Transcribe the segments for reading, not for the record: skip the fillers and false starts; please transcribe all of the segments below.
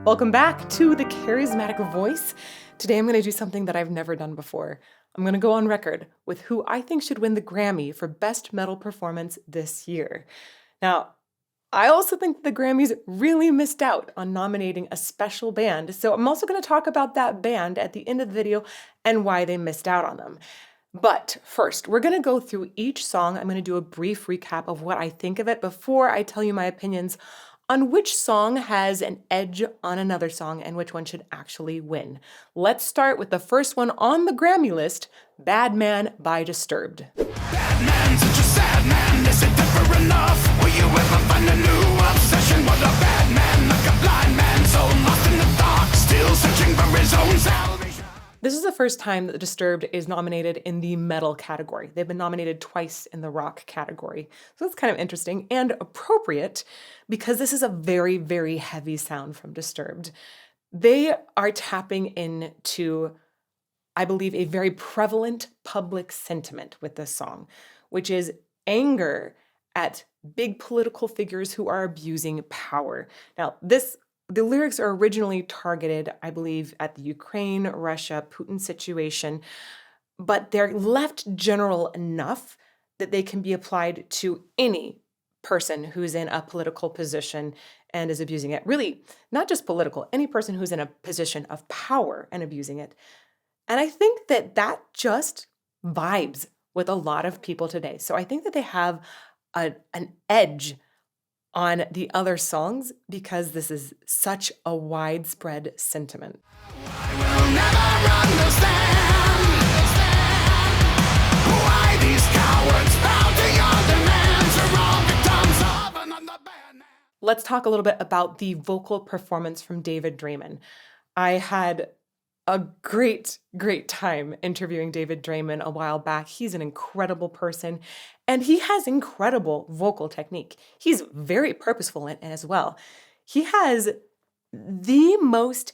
Welcome back to the Charismatic Voice. Today I'm going to do something that I've never done before. I'm going to go on record with who I think should win the Grammy for Best Metal Performance this year. Now, I also think the Grammys really missed out on nominating a special band, so I'm also going to talk about that band at the end of the video and why they missed out on them. But first, we're going to go through each song. I'm going to do a brief recap of what I think of it before I tell you my opinions on which song has an edge on another song and which one should actually win. Let's start with the first one on the Grammy list, Bad Man by Disturbed. Bad man, such a sad man, is it ever enough? Will you ever find a new obsession? What a bad man, like a blind man, so lost in the dark, still searching for his own salvation. This is the first time that Disturbed is nominated in the metal category. They've been nominated twice in the rock category. So that's kind of interesting and appropriate because this is a very, very heavy sound from Disturbed. They are tapping into, I believe, a very prevalent public sentiment with this song, which is anger at big political figures who are abusing power. Now, the lyrics are originally targeted, I believe, at the Ukraine, Russia, Putin situation, but they're left general enough that they can be applied to any person who's in a political position and is abusing it. Really, not just political, any person who's in a position of power and abusing it. And I think that just vibes with a lot of people today. So I think that they have an edge on the other songs because this is such a widespread sentiment. I will never understand why these cowards bow to your demands are all victims of another bad man. Let's talk a little bit about the vocal performance from David Draymond. I had a great time interviewing David Draymond a while back. He's an incredible person, and he has incredible vocal technique. He's very purposeful in it as well. He has the most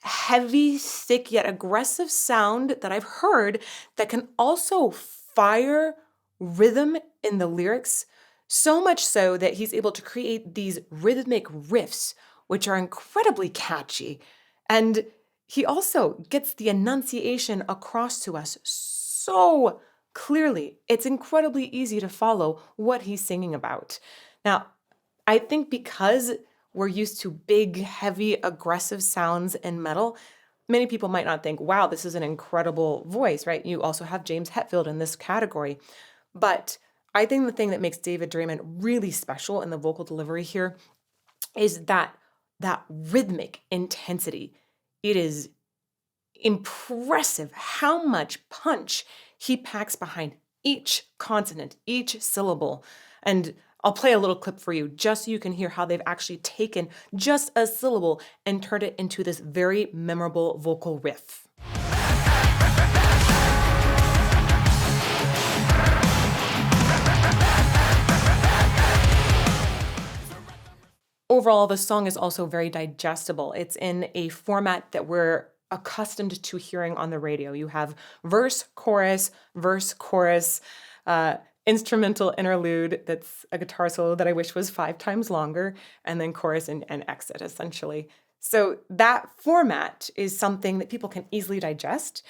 heavy, thick, yet aggressive sound that I've heard that can also fire rhythm in the lyrics, so much so that he's able to create these rhythmic riffs, which are incredibly catchy. And he also gets the enunciation across to us so clearly. It's incredibly easy to follow what he's singing about. Now, I think because we're used to big, heavy, aggressive sounds in metal, many people might not think, wow, this is an incredible voice, right? You also have James Hetfield in this category. But I think the thing that makes David Draymond really special in the vocal delivery here is that rhythmic intensity. It is impressive how much punch he packs behind each consonant, each syllable. And I'll play a little clip for you just so you can hear how they've actually taken just a syllable and turned it into this very memorable vocal riff. Overall, the song is also very digestible. It's in a format that we're accustomed to hearing on the radio. You have verse, chorus, instrumental interlude that's a guitar solo that I wish was 5 times longer, and then chorus and exit, essentially. So that format is something that people can easily digest.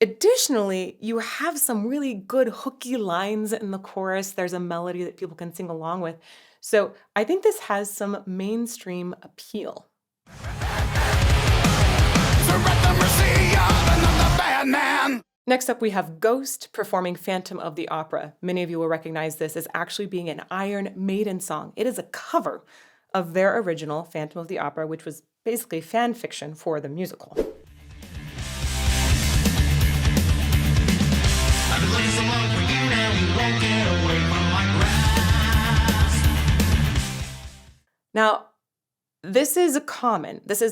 Additionally, you have some really good hooky lines in the chorus. There's a melody that people can sing along with. So I think this has some mainstream appeal. Next up, we have Ghost performing Phantom of the Opera. Many of you will recognize this as actually being an Iron Maiden song. It is a cover of their original Phantom of the Opera, which was basically fan fiction for the musical. Now, this is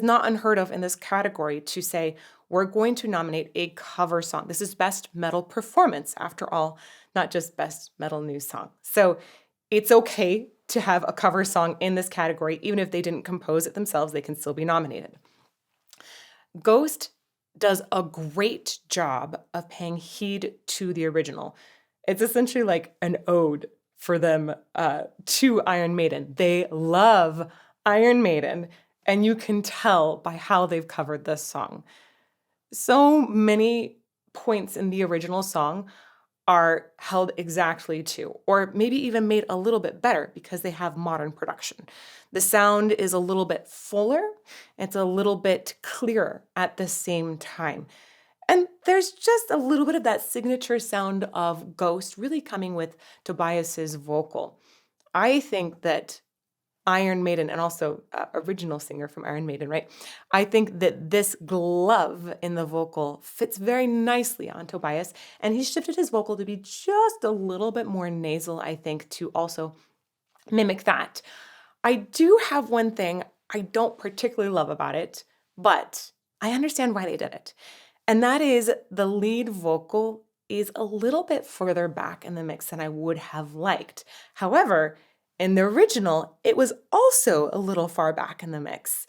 not unheard of in this category to say, we're going to nominate a cover song. This is Best Metal Performance, after all, not just Best Metal New Song. So it's okay to have a cover song in this category. Even if they didn't compose it themselves, they can still be nominated. Ghost does a great job of paying heed to the original. It's essentially like an ode for them to Iron Maiden. They love Iron Maiden, And you can tell by how they've covered this song. So many points in the original song are held exactly to, or maybe even made a little bit better because they have modern production. The sound is a little bit fuller, it's a little bit clearer at the same time. And there's just a little bit of that signature sound of Ghost really coming with Tobias's vocal. I think that Iron Maiden, and also original singer from Iron Maiden, right? I think that this glove in the vocal fits very nicely on Tobias, and he shifted his vocal to be just a little bit more nasal, I think, to also mimic that. I do have one thing I don't particularly love about it, but I understand why they did it. And that is the lead vocal is a little bit further back in the mix than I would have liked. However, in the original, it was also a little far back in the mix.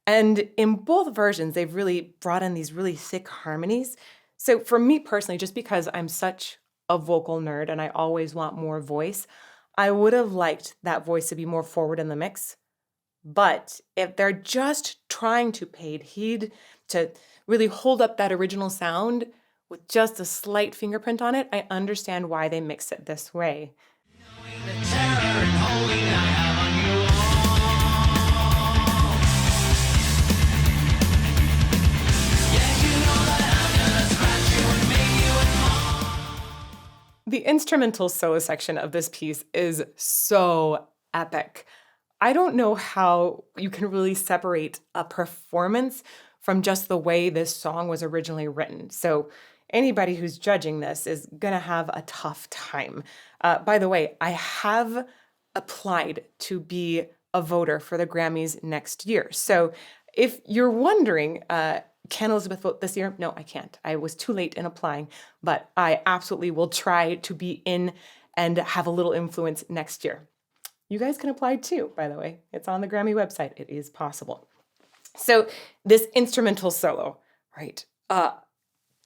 And in both versions, they've really brought in these really thick harmonies. So for me personally, just because I'm such a vocal nerd and I always want more voice, I would have liked that voice to be more forward in the mix. But if they're just trying to pay heed to really hold up that original sound with just a slight fingerprint on it, I understand why they mix it this way. The instrumental solo section of this piece is so epic. I don't know how you can really separate a performance from just the way this song was originally written. So anybody who's judging this is going to have a tough time. By the way, I have applied to be a voter for the Grammys next year. So if you're wondering, can Elizabeth vote this year? No, I can't. I was too late in applying, but I absolutely will try to be in and have a little influence next year. You guys can apply too, by the way. It's on the Grammy website. It is possible. So this instrumental solo, right?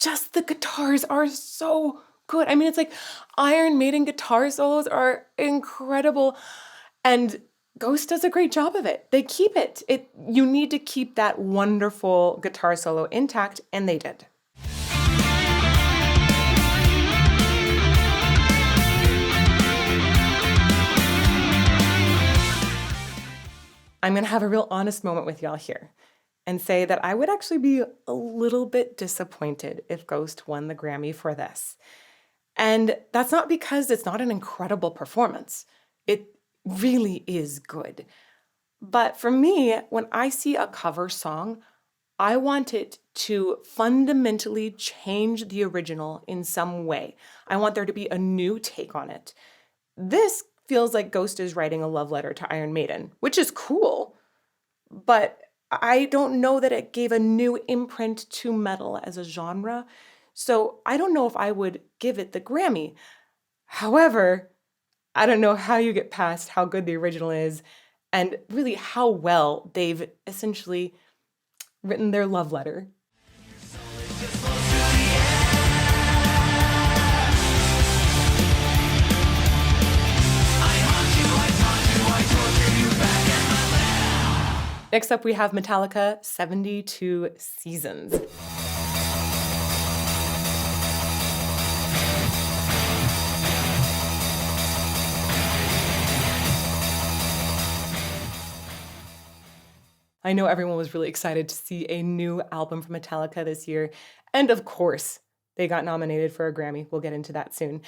Just the guitars are so good. I mean, it's like Iron Maiden guitar solos are incredible. And Ghost does a great job of it. They keep it. You need to keep that wonderful guitar solo intact, and they did. I'm going to have a real honest moment with y'all here and say that I would actually be a little bit disappointed if Ghost won the Grammy for this. And that's not because it's not an incredible performance. It really is good. But for me, when I see a cover song, I want it to fundamentally change the original in some way. I want there to be a new take on it. This feels like Ghost is writing a love letter to Iron Maiden, which is cool, but I don't know that it gave a new imprint to metal as a genre. So I don't know if I would give it the Grammy. However, I don't know how you get past how good the original is and really how well they've essentially written their love letter. Next up, we have Metallica, 72 Seasons. I know everyone was really excited to see a new album from Metallica this year. And of course, they got nominated for a Grammy. We'll get into that soon.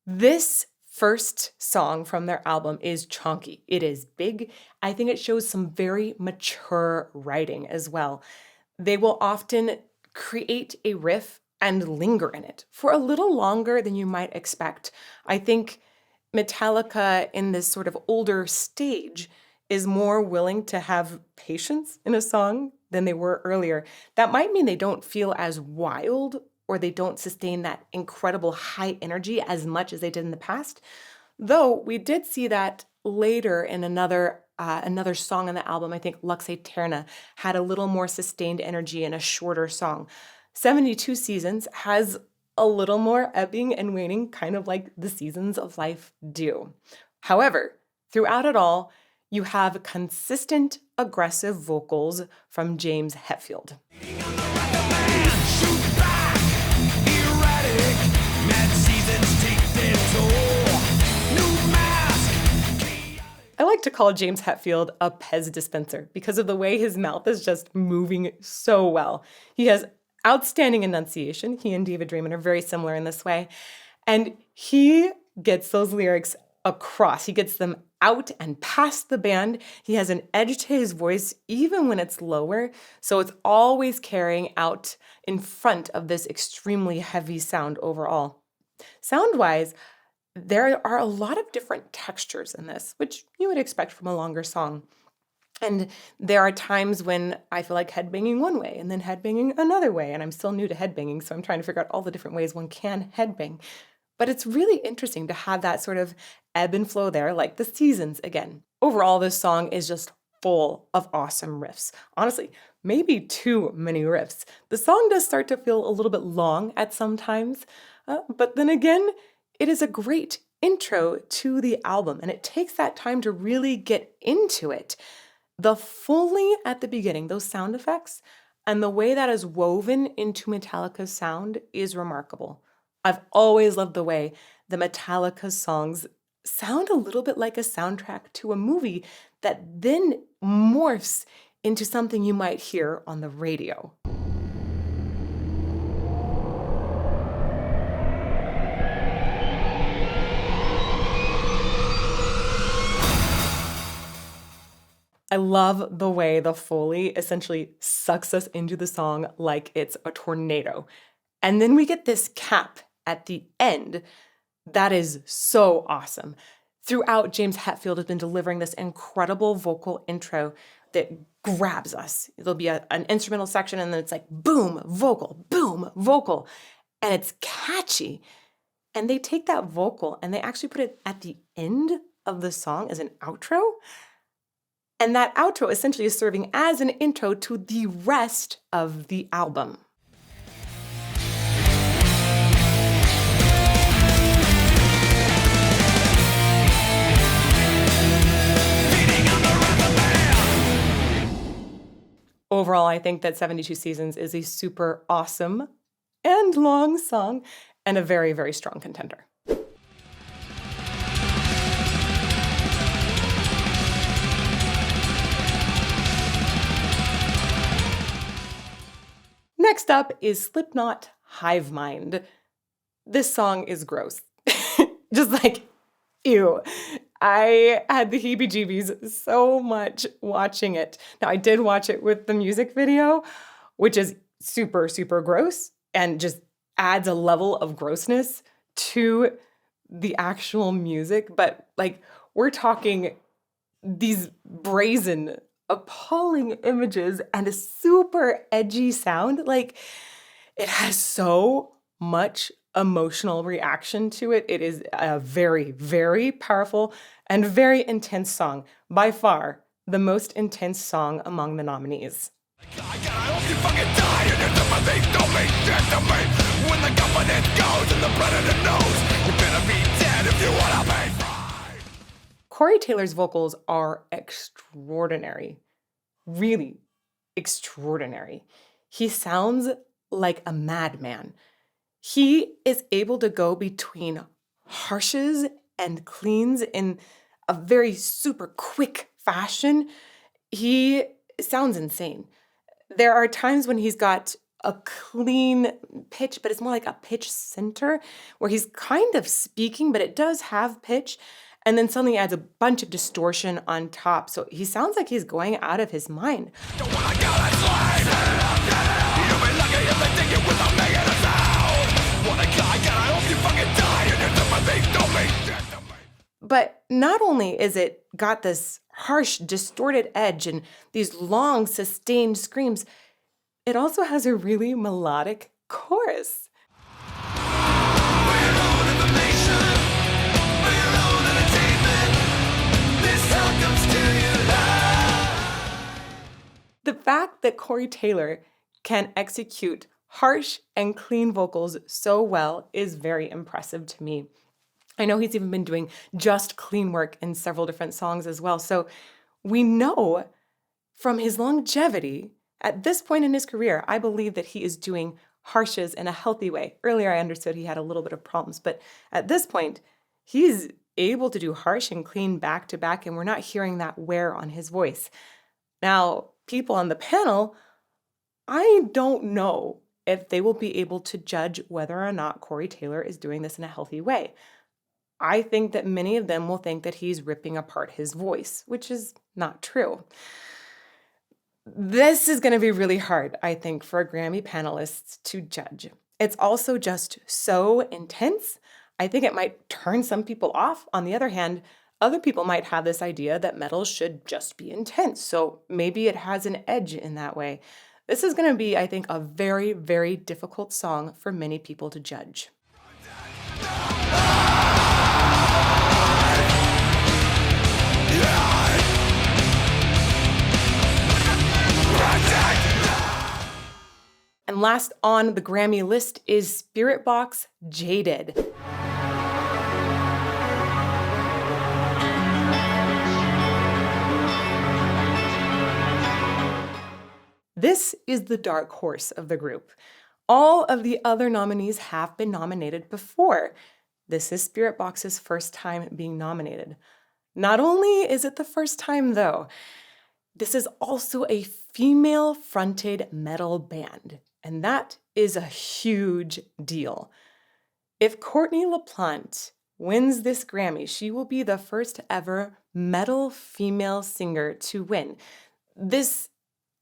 This first song from their album is chunky. It is big. I think it shows some very mature writing as well. They will often create a riff and linger in it for a little longer than you might expect. I think Metallica in this sort of older stage is more willing to have patience in a song than they were earlier. That might mean they don't feel as wild or they don't sustain that incredible high energy as much as they did in the past. Though we did see that later in another song on the album. I think Lux Aeterna had a little more sustained energy in a shorter song. 72 Seasons has a little more ebbing and waning, kind of like the seasons of life do. However, throughout it all, you have consistent, aggressive vocals from James Hetfield. Shoot back, erratic, mad seasons take their toll. New mask. I like to call James Hetfield a Pez dispenser because of the way his mouth is just moving so well. He has outstanding enunciation. He and David Draymond are very similar in this way. And he gets those lyrics across. He gets them out and past the band. He has an edge to his voice even when it's lower. So it's always carrying out in front of this extremely heavy sound overall. Sound-wise, there are a lot of different textures in this, which you would expect from a longer song. And there are times when I feel like headbanging one way and then headbanging another way. And I'm still new to headbanging, so I'm trying to figure out all the different ways one can headbang. But it's really interesting to have that sort of ebb and flow there, like the seasons again. Overall, this song is just full of awesome riffs. Honestly, maybe too many riffs. The song does start to feel a little bit long at some times, but then again, it is a great intro to the album, and it takes that time to really get into it. The Foley at the beginning, those sound effects, and the way that is woven into Metallica's sound is remarkable. I've always loved the way the Metallica songs sound a little bit like a soundtrack to a movie that then morphs into something you might hear on the radio. I love the way the Foley essentially sucks us into the song like it's a tornado. And then we get this cap at the end that is so awesome. Throughout, James Hetfield has been delivering this incredible vocal intro that grabs us. There'll be an instrumental section and then it's like boom, vocal, and it's catchy. And they take that vocal and they actually put it at the end of the song as an outro. And that outro essentially is serving as an intro to the rest of the album. Overall, I think that 72 Seasons is a super awesome and long song and a very, very strong contender. Next up is Slipknot Hivemind. This song is gross. Just like, ew. I had the heebie-jeebies so much watching it. Now, I did watch it with the music video, which is super, super gross and just adds a level of grossness to the actual music. But like, we're talking these brazen, appalling images and a super edgy sound. Like, it has so much emotional reaction to it. It is a very, very powerful and very intense song. By far, the most intense song among the nominees. I hope you fucking die and your sympathies don't mean shit to me. When the government goes and the predator knows, you better be dead if you wanna pay fine. Corey Taylor's vocals are extraordinary. Really extraordinary. He sounds like a madman. He is able to go between harshes and cleans in a very super quick fashion. He sounds insane. There are times when he's got a clean pitch, but it's more like a pitch center where he's kind of speaking, but it does have pitch. And then suddenly adds a bunch of distortion on top. So he sounds like he's going out of his mind. But not only is it got this harsh, distorted edge and these long, sustained screams, it also has a really melodic chorus. The fact that Corey Taylor can execute harsh and clean vocals so well is very impressive to me. I know he's even been doing just clean work in several different songs as well. So we know from his longevity, at this point in his career, I believe that he is doing harshes in a healthy way. Earlier, I understood he had a little bit of problems, but at this point, he's able to do harsh and clean back to back, and we're not hearing that wear on his voice. Now, people on the panel, I don't know if they will be able to judge whether or not Corey Taylor is doing this in a healthy way. I think that many of them will think that he's ripping apart his voice, which is not true. This is going to be really hard, I think, for Grammy panelists to judge. It's also just so intense. I think it might turn some people off. On the other hand, other people might have this idea that metal should just be intense. So maybe it has an edge in that way. This is going to be, I think, a very, very difficult song for many people to judge. And last on the Grammy list is Spirit Box Jaded. This is the dark horse of the group. All of the other nominees have been nominated before. This is Spirit Box's first time being nominated. Not only is it the first time, though, this is also a female-fronted metal band, and that is a huge deal. If Courtney LaPlante wins this Grammy, she will be the first ever metal female singer to win. This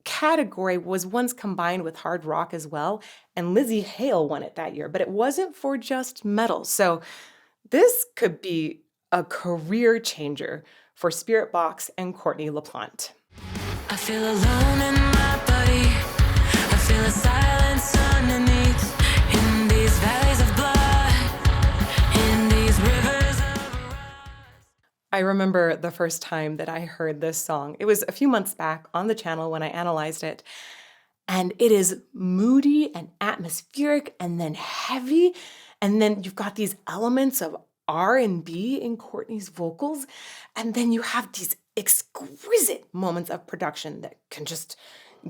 category was once combined with hard rock as well, and Lizzie Hale won it that year, but it wasn't for just metal. So this could be a career changer for Spirit Box and Courtney LaPlante. I feel alone in my body. I feel a silence underneath. In these valleys of blood, in these rivers of... I remember the first time that I heard this song. It was a few months back on the channel when I analyzed it. And it is moody and atmospheric and then heavy. And then you've got these elements of R&B in Courtney's vocals. And then you have these exquisite moments of production that can just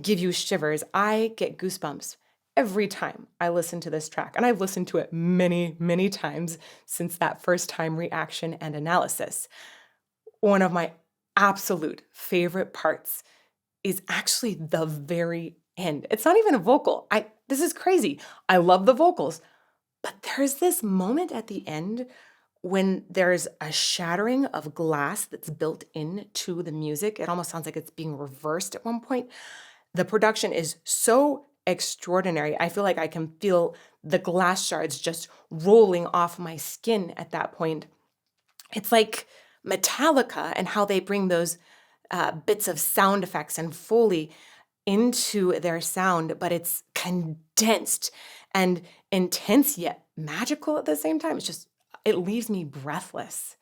give you shivers. I get goosebumps every time I listen to this track. And I've listened to it many, many times since that first time reaction and analysis. One of my absolute favorite parts is actually the very end. It's not even a vocal. This is crazy. I love the vocals. But there's this moment at the end when there's a shattering of glass that's built into the music. It almost sounds like it's being reversed at one point. The production is so extraordinary. I feel like I can feel the glass shards just rolling off my skin at that point. It's like Metallica and how they bring those bits of sound effects and Foley into their sound, but it's condensed and intense yet magical at the same time. It leaves me breathless.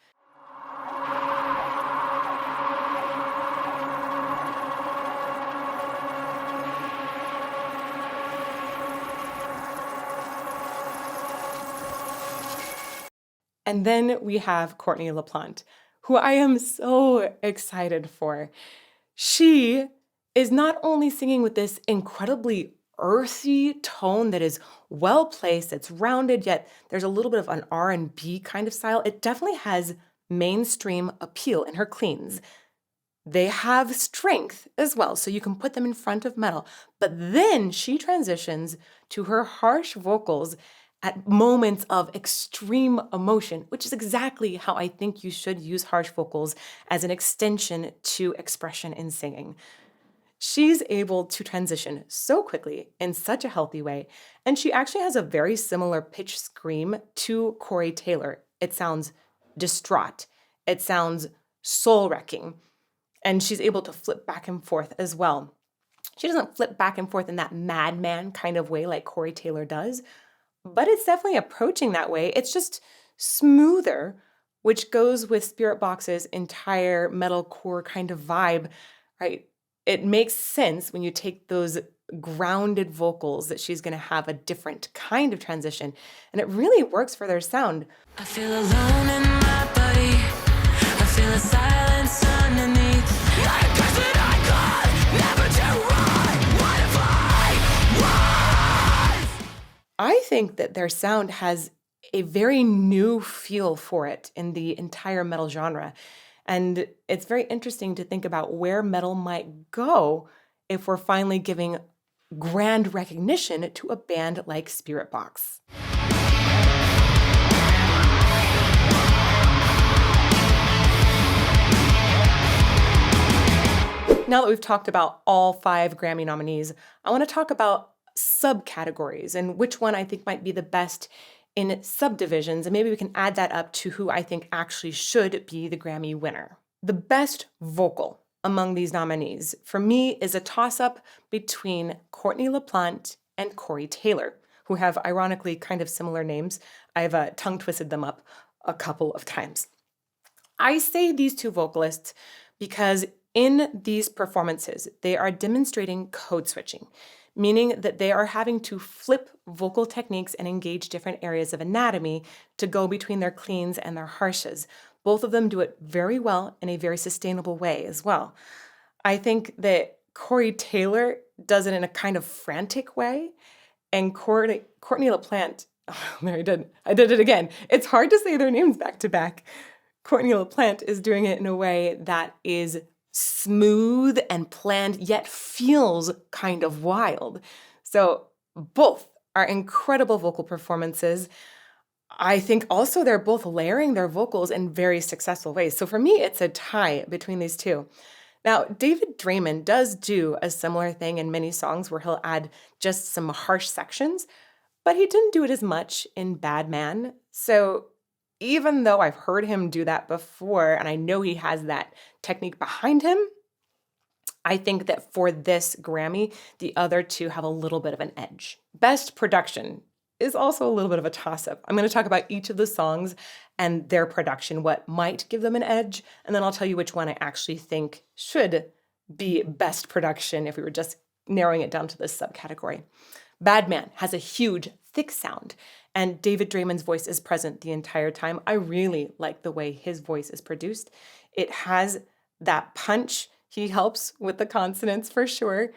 And then we have Courtney LaPlante, who I am so excited for. She is not only singing with this incredibly earthy tone that is well placed, it's rounded, yet there's a little bit of an R&B kind of style. It definitely has mainstream appeal in her cleans. They have strength as well, so you can put them in front of metal. But then she transitions to her harsh vocals at moments of extreme emotion, which is exactly how I think you should use harsh vocals as an extension to expression in singing. She's able to transition so quickly in such a healthy way, and she actually has a very similar pitch scream to Corey Taylor. It sounds distraught. It sounds soul-wrecking, and she's able to flip back and forth as well. She doesn't flip back and forth in that madman kind of way like Corey Taylor does, but it's definitely approaching that way. It's just smoother, which goes with Spirit Box's entire metalcore kind of vibe, right? It makes sense when you take those grounded vocals that she's going to have a different kind of transition, and it really works for their sound. I feel alone in my body. I feel a silence underneath. think that their sound has a very new feel for it in the entire metal genre. And it's very interesting to think about where metal might go if we're finally giving grand recognition to a band like Spirit Box. Now that we've talked about all 5 Grammy nominees, I want to talk about subcategories and which one I think might be the best in subdivisions, and maybe we can add that up to who I think actually should be the Grammy winner. The best vocal among these nominees, for me, is a toss-up between Courtney LaPlante and Corey Taylor, who have ironically kind of similar names. I've tongue-twisted them up a couple of times. I say these two vocalists because in these performances, they are demonstrating code switching, meaning that they are having to flip vocal techniques and engage different areas of anatomy to go between their cleans and their harshes. Both of them do it very well in a very sustainable way as well. I think that Corey Taylor does it in a kind of frantic way, and Courtney LaPlante, oh, there I did it again. It's hard to say their names back to back. Courtney LaPlante is doing it in a way that is smooth and planned, yet feels kind of wild. So both are incredible vocal performances. I think also they're both layering their vocals in very successful ways. So for me, it's a tie between these two. Now, David Draymond does do a similar thing in many songs where he'll add just some harsh sections, but he didn't do it as much in Bad Man. So even though I've heard him do that before, and I know he has that technique behind him, I think that for this Grammy, the other two have a little bit of an edge. Best production is also a little bit of a toss-up. I'm going to talk about each of the songs and their production, what might give them an edge, and then I'll tell you which one I actually think should be best production if we were just narrowing it down to this subcategory. Bad Man has a huge, thick sound, and David Draymond's voice is present the entire time. I really like the way his voice is produced. It has that punch. He helps with the consonants for sure,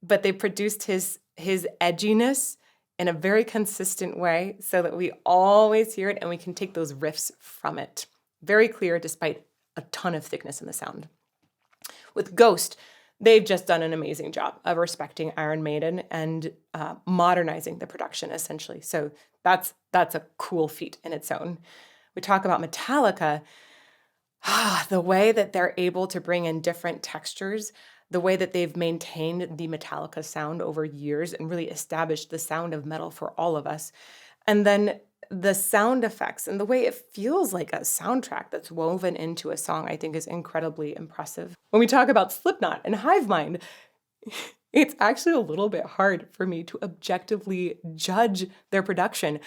but they produced his edginess in a very consistent way so that we always hear it and we can take those riffs from it. Very clear despite a ton of thickness in the sound. With Ghost, they've just done an amazing job of respecting Iron Maiden and modernizing the production, essentially. So that's a cool feat in its own. We talk about Metallica, the way that they're able to bring in different textures, the way that they've maintained the Metallica sound over years and really established the sound of metal for all of us. And then the sound effects and the way it feels like a soundtrack that's woven into a song, I think is incredibly impressive. When we talk about Slipknot and Hivemind, it's actually a little bit hard for me to objectively judge their production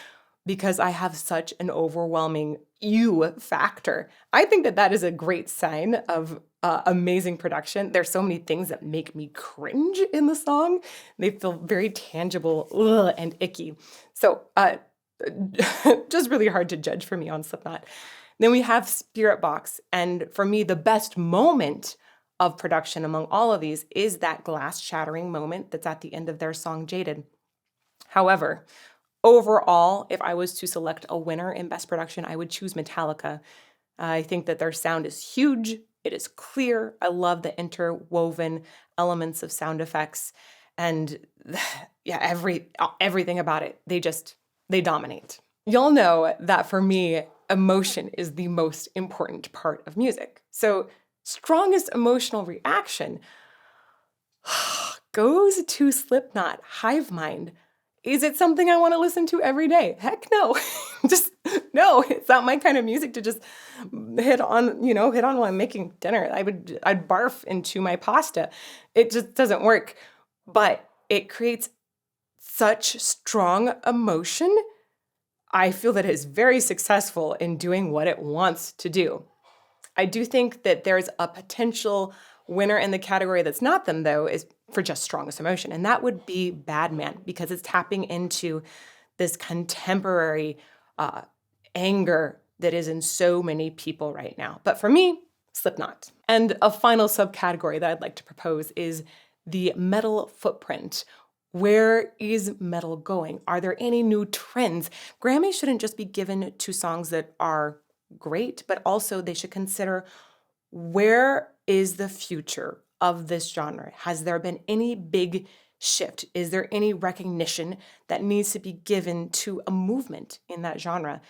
because I have such an overwhelming ew factor. I think that is a great sign of amazing production. There's so many things that make me cringe in the song. They feel very tangible and icky. So just really hard to judge for me on Slipknot. Then we have Spirit Box. And for me, the best moment of production among all of these is that glass shattering moment that's at the end of their song Jaded. However, overall, if I was to select a winner in best production, I would choose Metallica. I think that their sound is huge. It is clear. I love the interwoven elements of sound effects. And yeah, everything about it. They dominate. Y'all know that for me, emotion is the most important part of music. So strongest emotional reaction goes to Slipknot Hivemind. Is it something I want to listen to every day? Heck no. No, it's not my kind of music to just hit on while I'm making dinner. I'd barf into my pasta. It just doesn't work. But it creates such strong emotion. I feel that it is very successful in doing what it wants to do. I do think that there's a potential winner in the category that's not them, though, is for just strongest emotion. And that would be Bad Man, because it's tapping into this contemporary anger that is in so many people right now. But for me, Slipknot. And a final subcategory that I'd like to propose is the metal footprint, Where is metal going? Are there any new trends? Grammys shouldn't just be given to songs that are great, but also they should consider where is the future of this genre? Has there been any big shift? Is there any recognition that needs to be given to a movement in that genre?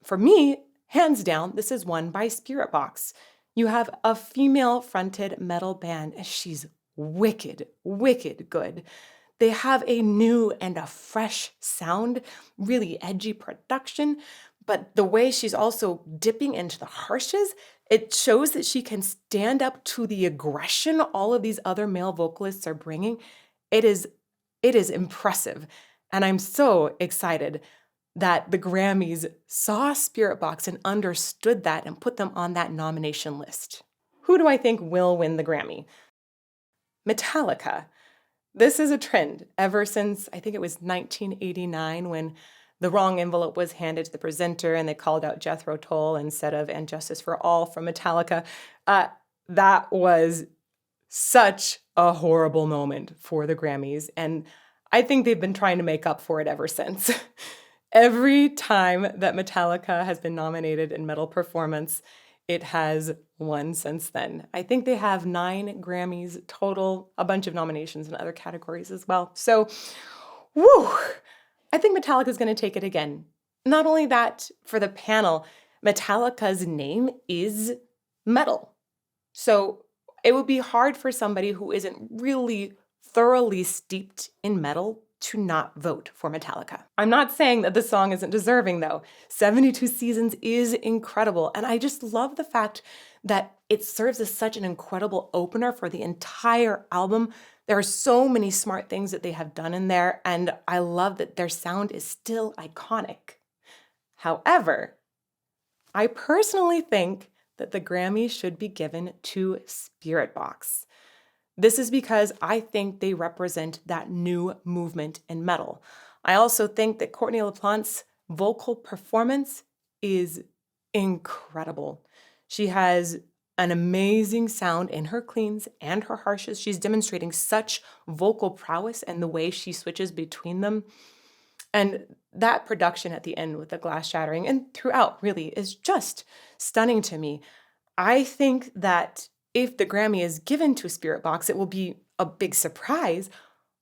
For me, hands down, this is one by Spirit Box. You have a female fronted metal band, and she's wicked, wicked good. They have a new and a fresh sound, really edgy production, but the way she's also dipping into the harshes, it shows that she can stand up to the aggression all of these other male vocalists are bringing. It is impressive. And I'm so excited that the Grammys saw Spirit Box and understood that and put them on that nomination list. Who do I think will win the Grammy? Metallica. This is a trend ever since, I think it was 1989, when the wrong envelope was handed to the presenter and they called out Jethro Tull instead of And Justice for All from Metallica. That was such a horrible moment for the Grammys, and I think they've been trying to make up for it ever since. Every time that Metallica has been nominated in metal performance, it has won since then. I think they have 9 Grammys total, a bunch of nominations in other categories as well. So, woo! I think Metallica is going to take it again. Not only that, for the panel, Metallica's name is metal. So it would be hard for somebody who isn't really thoroughly steeped in metal to not vote for Metallica. I'm not saying that the song isn't deserving, though. 72 Seasons is incredible, and I just love the fact that it serves as such an incredible opener for the entire album. There are so many smart things that they have done in there, and I love that their sound is still iconic. However, I personally think that the Grammy should be given to Spirit Box. This is because I think they represent that new movement in metal. I also think that Courtney LaPlante's vocal performance is incredible. She has an amazing sound in her cleans and her harshes. She's demonstrating such vocal prowess and the way she switches between them. And that production at the end with the glass shattering and throughout really is just stunning to me. I think that if the Grammy is given to Spirit Box, it will be a big surprise,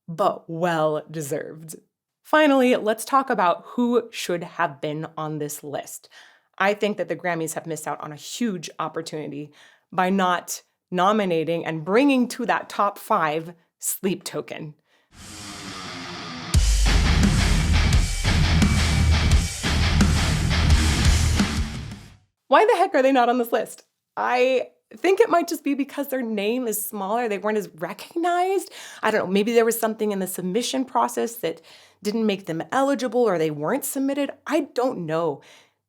but well deserved. Finally, let's talk about who should have been on this list. I think that the Grammys have missed out on a huge opportunity by not nominating and bringing to that top 5 Sleep Token. Why the heck are they not on this list? I think it might just be because their name is smaller. They weren't as recognized. I don't know, maybe there was something in the submission process that didn't make them eligible or they weren't submitted. I don't know.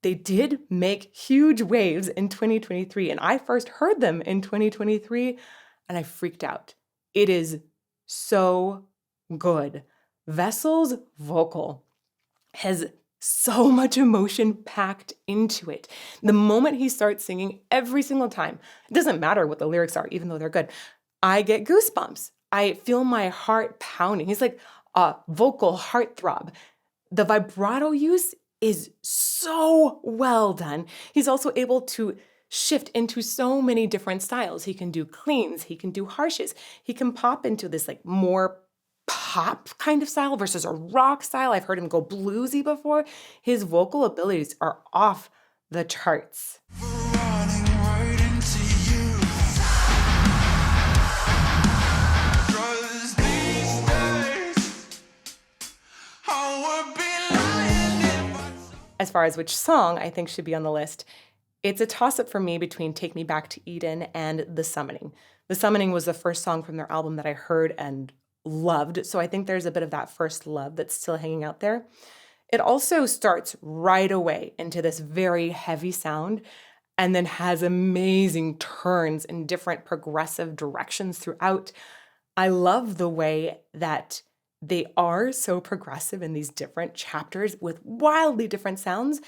They did make huge waves in 2023, and I first heard them in 2023, and I freaked out. It is so good. Vessel's vocal has so much emotion packed into it. The moment he starts singing, every single time, it doesn't matter what the lyrics are, even though they're good, I get goosebumps. I feel my heart pounding. He's like a vocal heartthrob. The vibrato use is so well done. He's also able to shift into so many different styles. He can do cleans, he can do harshes, he can pop into this like more pop kind of style versus a rock style. I've heard him go bluesy before. His vocal abilities are off the charts. Running right into you. 'Cause these days, I would be lying if I As far as which song I think should be on the list, it's a toss-up for me between Take Me Back to Eden and The Summoning. The Summoning was the first song from their album that I heard and loved, so I think there's a bit of that first love that's still hanging out there. It also starts right away into this very heavy sound and then has amazing turns in different progressive directions throughout. I love the way that they are so progressive in these different chapters with wildly different sounds,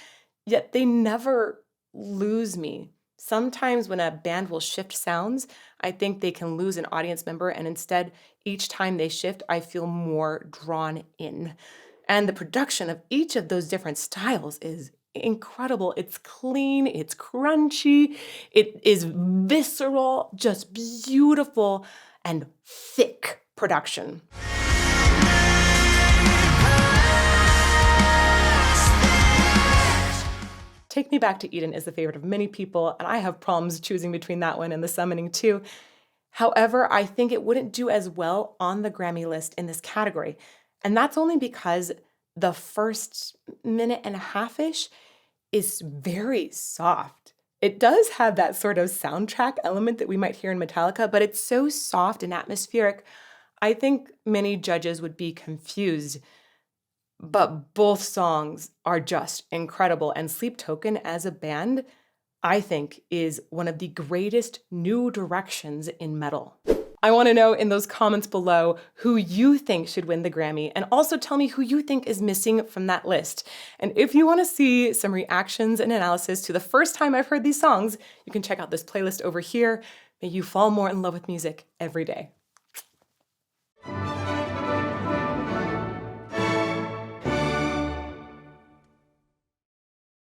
yet they never lose me Sometimes when a band will shift sounds, I think they can lose an audience member, and instead, each time they shift, I feel more drawn in. And the production of each of those different styles is incredible. It's clean, it's crunchy, it is visceral, just beautiful and thick production. Take Me Back to Eden is the favorite of many people, and I have problems choosing between that one and The Summoning too. However, I think it wouldn't do as well on the Grammy list in this category. And that's only because the first minute and a half-ish is very soft. It does have that sort of soundtrack element that we might hear in Metallica, but it's so soft and atmospheric, I think many judges would be confused. But both songs are just incredible, and Sleep Token as a band, I think, is one of the greatest new directions in metal. I want to know in those comments below who you think should win the Grammy, and also tell me who you think is missing from that list. And if you want to see some reactions and analysis to the first time I've heard these songs, you can check out this playlist over here. May you fall more in love with music every day.